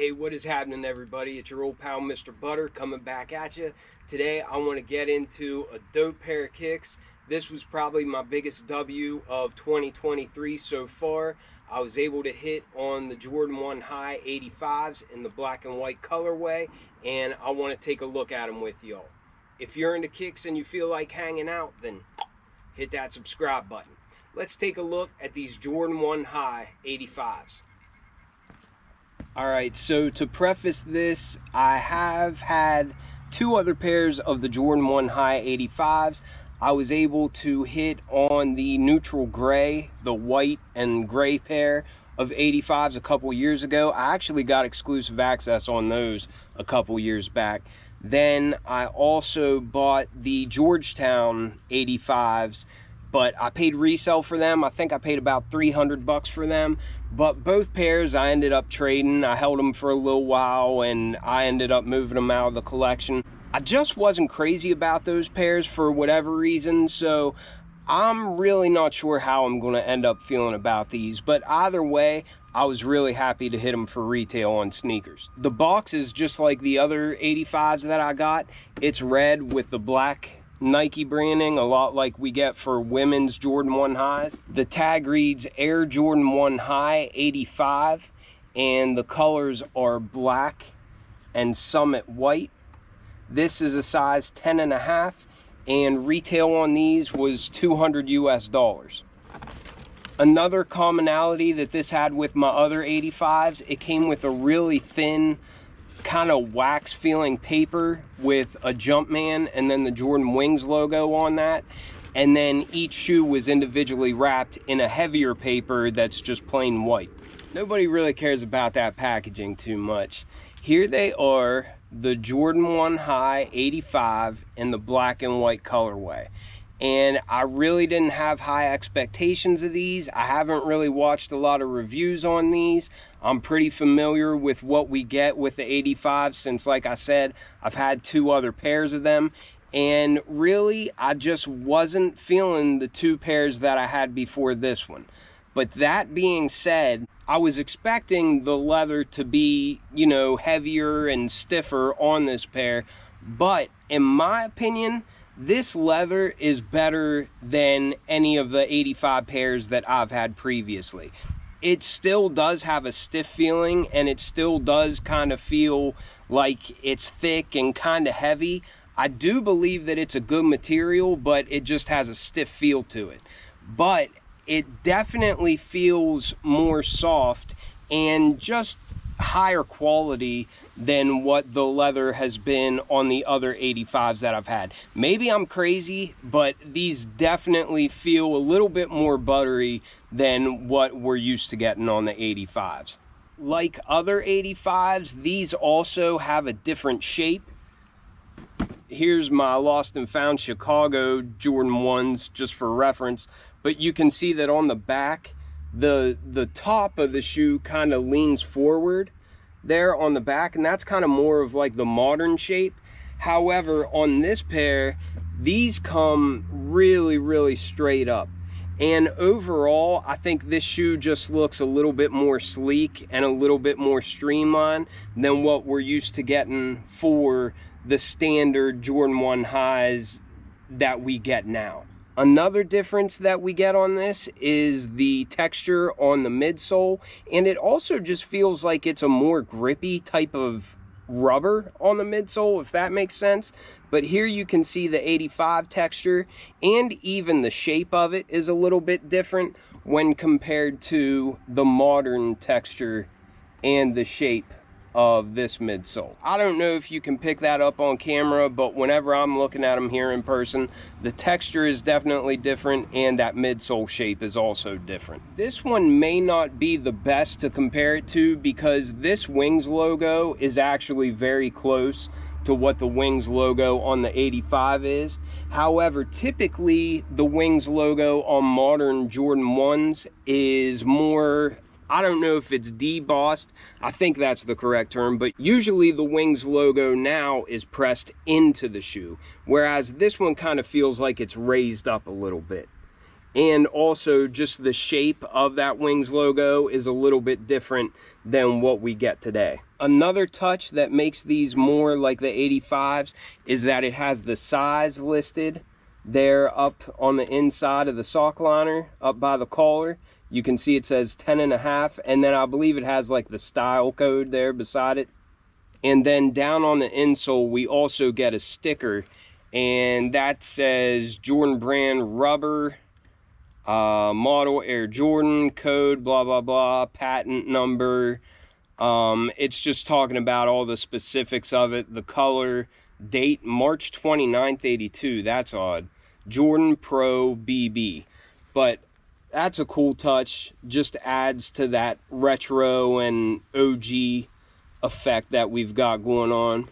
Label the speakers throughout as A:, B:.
A: Hey, what is happening, everybody? It's your old pal Mr. Butter coming back at you. Today I want to get into a dope pair of kicks. This was probably my biggest W of 2023 so far. I was able to hit on the Jordan 1 High 85s in the black and white colorway, and I want to take a look at them with y'all. If you're into kicks and you feel like hanging out, then hit that subscribe button. Let's take a look at these Jordan 1 High 85s. Alright, so to preface this, I have had two other pairs of the Jordan 1 High 85s. I was able to hit on the neutral gray, the white and gray pair of 85s a couple years ago. I actually got exclusive access on those a couple years back. Then I also bought the Georgetown 85s, but I paid resale for them. I think I paid about $300 for them. But both pairs I ended up trading. I held them for a little while and I ended up moving them out of the collection. I just wasn't crazy about those pairs for whatever reason, so I'm really not sure how I'm going to end up feeling about these. But either way, I was really happy to hit them for retail on sneakers. The box is just like the other 85s that I got. It's red with the black Nike branding, a lot like we get for women's Jordan 1 Highs. The tag reads Air Jordan 1 High 85, and the colors are black and Summit white. This is a size 10.5, and retail on these was $200 US. Another commonality that this had with my other 85s, it came with a really thin kind of wax feeling paper with a Jumpman and then the Jordan Wings logo on that, and then each shoe was individually wrapped in a heavier paper that's just plain white. Nobody really cares about that packaging too much. Here they are, the Jordan 1 High 85 in the black and white colorway. And I really didn't have high expectations of these. I haven't really watched a lot of reviews on these. I'm pretty familiar with what we get with the 85 since, like I said, I've had two other pairs of them. And really, I just wasn't feeling the two pairs that I had before this one. But that being said, I was expecting the leather to be, you know, heavier and stiffer on this pair. But in my opinion, this leather is better than any of the 85 pairs that I've had previously. It still does have a stiff feeling, and it still does kind of feel like it's thick and kind of heavy. I do believe that it's a good material, but it just has a stiff feel to it. But it definitely feels more soft and just higher quality than what the leather has been on the other 85s that I've had. Maybe I'm crazy, but these definitely feel a little bit more buttery than what we're used to getting on the 85s. Like other 85s, these also have a different shape. Here's my lost and found Chicago Jordan 1s just for reference, but you can see that on the back, the top of the shoe kind of leans forward there on the back, and that's kind of more of like the modern shape. However, on this pair, these come really straight up, and overall I think this shoe just looks a little bit more sleek and a little bit more streamlined than what we're used to getting for the standard Jordan 1 Highs that we get now. Another difference that we get on this is the texture on the midsole, and it also just feels like it's a more grippy type of rubber on the midsole, if that makes sense. But here you can see the 85 texture, and even the shape of it is a little bit different when compared to the modern texture and the shape of this midsole. I don't know if you can pick that up on camera, but whenever I'm looking at them here in person, the texture is definitely different, and that midsole shape is also different. This one may not be the best to compare it to because this Wings logo is actually very close to what the Wings logo on the 85 is. However, typically the Wings logo on modern Jordan 1s is more, I don't know if it's debossed, I think that's the correct term, but usually the Wings logo now is pressed into the shoe, whereas this one kind of feels like it's raised up a little bit. And also just the shape of that Wings logo is a little bit different than what we get today. Another touch that makes these more like the 85s is that it has the size listed there up on the inside of the sock liner, up by the collar. You can see it says 10.5, and then I believe it has like the style code there beside it. And then down on the insole, we also get a sticker, and that says Jordan brand rubber, model Air Jordan, code, blah, blah, blah, patent number. It's just talking about all the specifics of it, the color, date, March 29th, 82. That's odd. Jordan Pro BB. But that's a cool touch. Just adds to that retro and OG effect that we've got going on.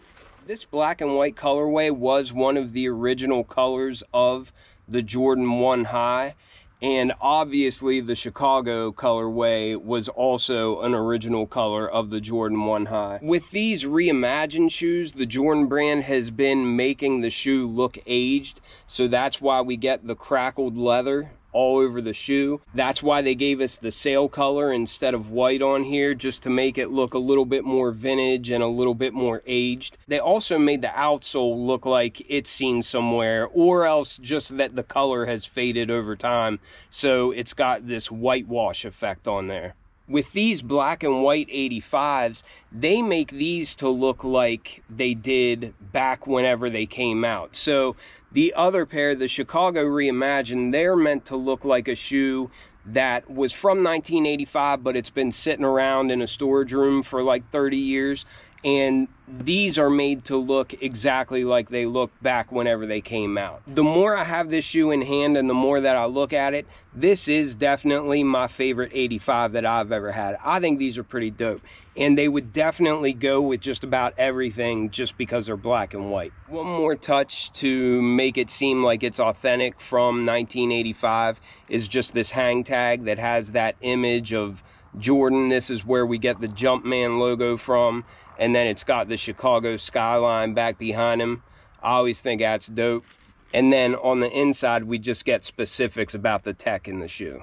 A: This black and white colorway was one of the original colors of the Jordan 1 High. And obviously the Chicago colorway was also an original color of the Jordan 1 High. With these reimagined shoes, the Jordan brand has been making the shoe look aged. So that's why we get the crackled leather all over the shoe. That's why they gave us the sail color instead of white on here, just to make it look a little bit more vintage and a little bit more aged. They also made the outsole look like it's seen somewhere, or else just that the color has faded over time, so it's got this whitewash effect on there. With these black and white 85s, they make these to look like they did back whenever they came out. So the other pair, the Chicago Reimagined, they're meant to look like a shoe that was from 1985, but it's been sitting around in a storage room for like 30 years. And these are made to look exactly like they looked back whenever they came out. The more I have this shoe in hand and the more that I look at it, this is definitely my favorite 85 that I've ever had. I think these are pretty dope. And they would definitely go with just about everything just because they're black and white. One more touch to make it seem like it's authentic from 1985 is just this hang tag that has that image of Jordan. This is where we get the Jumpman logo from. And then it's got the Chicago skyline back behind him. I always think that's dope. And then on the inside, we just get specifics about the tech in the shoe.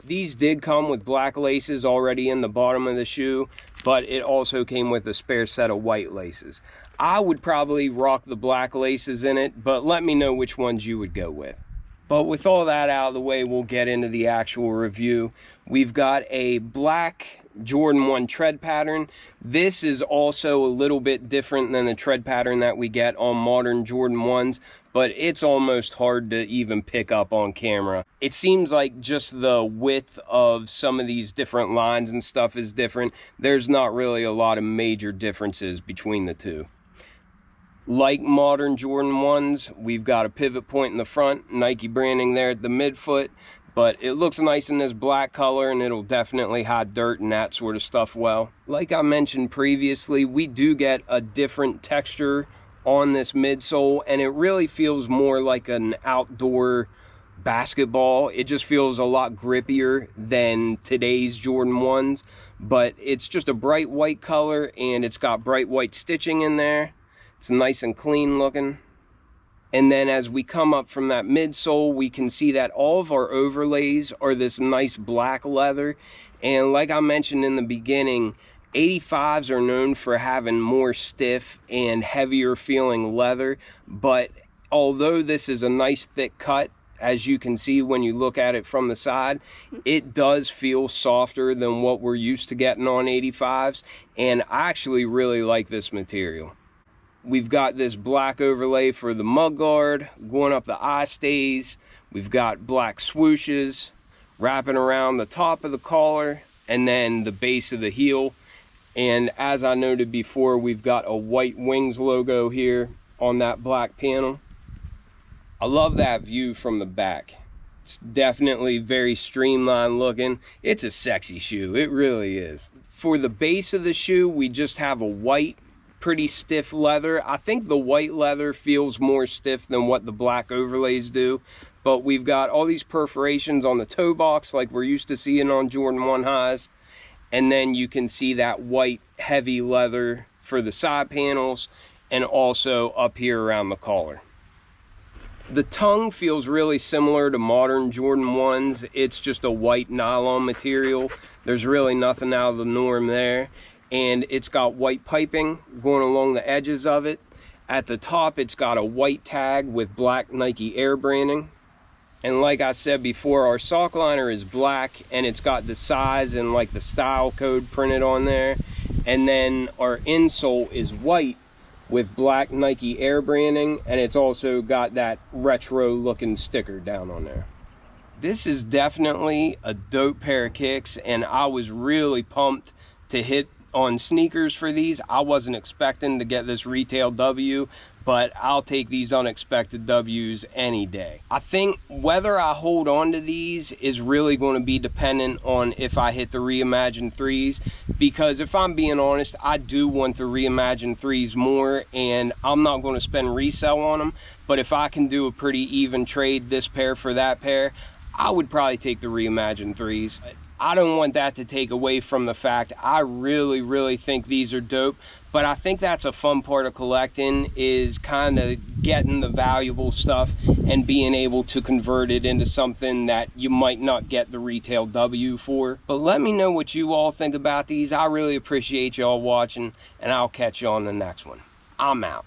A: These did come with black laces already in the bottom of the shoe, but it also came with a spare set of white laces. I would probably rock the black laces in it, but let me know which ones you would go with. But with all that out of the way, we'll get into the actual review. We've got a black Jordan 1 tread pattern. This is also a little bit different than the tread pattern that we get on modern Jordan 1s, but it's almost hard to even pick up on camera. It seems like just the width of some of these different lines and stuff is different. There's not really a lot of major differences between the two. Like modern Jordan 1s, we've got a pivot point in the front, Nike branding there at the midfoot, but it looks nice in this black color and it'll definitely hide dirt and that sort of stuff well. Like I mentioned previously, we do get a different texture on this midsole, and it really feels more like an outdoor basketball. It just feels a lot grippier than today's Jordan 1s, but it's just a bright white color and it's got bright white stitching in there. It's nice and clean looking. And then as we come up from that midsole, we can see that all of our overlays are this nice black leather. And like I mentioned in the beginning, 85s are known for having more stiff and heavier feeling leather. But although this is a nice thick cut, as you can see when you look at it from the side, it does feel softer than what we're used to getting on 85s. And I actually really like this material. We've got this black overlay for the mud guard, going up the eye stays. We've got black swooshes wrapping around the top of the collar and then the base of the heel. And as I noted before, we've got a white wings logo here on that black panel. I love that view from the back. It's definitely very streamlined looking. It's a sexy shoe, it really is. For the base of the shoe, we just have a white, pretty stiff leather. I think the white leather feels more stiff than what the black overlays do, but we've got all these perforations on the toe box like we're used to seeing on Jordan 1 Highs, and then you can see that white heavy leather for the side panels and also up here around the collar. The tongue feels really similar to modern Jordan 1s. It's just a white nylon material. There's really nothing out of the norm there. and it's got white piping going along the edges of it. At the top, it's got a white tag with black Nike Air branding. And like I said before, our sock liner is black, and it's got the size and like the style code printed on there. And then our insole is white with black Nike Air branding, and it's also got that retro looking sticker down on there. This is definitely a dope pair of kicks, and I was really pumped to hit on sneakers for these. I wasn't expecting to get this retail W, but I'll take these unexpected W's any day. I think whether I hold on to these is really going to be dependent on if I hit the Reimagined 3s, because if I'm being honest, I do want the Reimagined 3s more, and I'm not going to spend resale on them. But if I can do a pretty even trade, this pair for that pair, I would probably take the Reimagined 3s. I don't want that to take away from the fact I really think these are dope, but I think that's a fun part of collecting, is kind of getting the valuable stuff and being able to convert it into something that you might not get the retail W for. But let me know what you all think about these. I really appreciate y'all watching, and I'll catch you on the next one. I'm out.